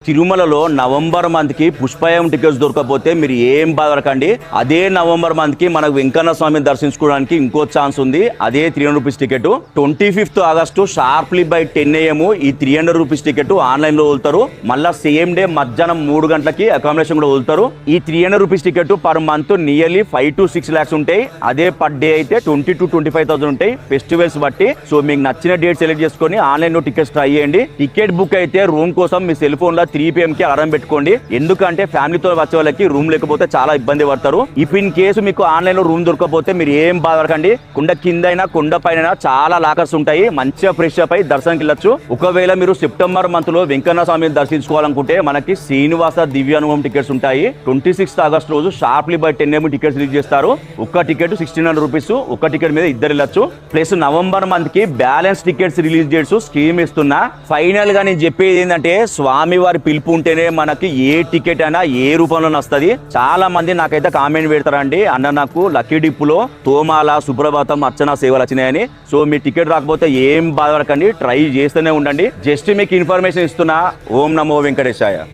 తిరుమలలో November month కి పుష్పయం tickets దొరకకపోతే మీరు ఏం బాధపడకండి. అదే నవంబర్ మంత్ కి మనకు వెంకన్న స్వామిని దర్శించుకోవడానికి ఇంకో ఛాన్స్ ఉంది. అదే 300 rupees ticket 25th August sharply by 10 AM ఈ 300 రూపీస్ టికెట్ ఆన్లైన్ లో వదులుతారు. మళ్ళా సేమ్ డే మధ్యాహ్నం 3 గంటలకి అకామిడేషన్ కూడా వదులుతారు. ఈ 300 rupees ticket per month nearly 5 to 6 lakhs ఉంటాయి. అదే పర్ డే అయితే 20 to 25,000 ఉంటాయి ఫెస్టివల్స్ బట్టి. సో మీకు నచ్చిన డేట్ సెలెక్ట్ చేసుకొని ఆన్లైన్ లో టికెట్స్ ట్రై చేయండి. టికెట్ బుక్ అయితే రూమ్ కోసం మీ సెల్ ఫోన్ లో 3 PM కి అలారం పెట్టుకోండి. ఎందుకంటే ఫ్యామిలీతో వచ్చే వాళ్ళకి రూమ్ లేకపోతే చాలా ఇబ్బంది పడతారు. ఇఫ్ ఇన్ కేసు మీకు ఆన్లైన్ లో రూమ్ దొరకకపోతే మీరు ఏం బాధపడకండి. కొండ కిందైనా కొండ పైన చాలా లాకర్స్ ఉంటాయి. మంచిగా ఫ్రెష్ అప్ అయి దర్శనానికి వెళ్ళొచ్చు. ఒకవేళ మీరు సెప్టెంబర్ మంత్ లో వెంకన్న స్వామిని దర్శించుకోవాలనుకుంటే మనకి శ్రీనివాస దివ్యానుభవం టికెట్స్ ఉంటాయి. 26th ఆగస్ట్ రోజు sharply by 10 AM tickets release చేస్తారు. ఒక్క టికెట్ 1600 రూపీస్. ఒక్క టికెట్ మీద ఇద్దరు వెళ్ళొచ్చు. ప్లస్ నవంబర్ మంత్ కి balance tickets release dates scheme ఇస్తున్నా. ఫైనల్ గా నేను చెప్పేది ఏంటంటే స్వామి వారి పిలుపు ఉంటేనే మనకి ఏ టికెట్ అయినా ఏ రూపంలో వస్తుంది. చాలా మంది నాకైతే కామెంట్ పెడతారండి, అన్న నాకు లక్కీ డిప్ లో తోమాల సుప్రభాతం అర్చన సేవలు వచ్చినాయని. సో మీ టికెట్ రాకపోతే ఏం బాధపడకండి, ట్రై చేస్తూనే ఉండండి. జస్ట్ మీకు ఇన్ఫర్మేషన్ ఇస్తున్నా. ఓం నమో వెంకటేశాయ.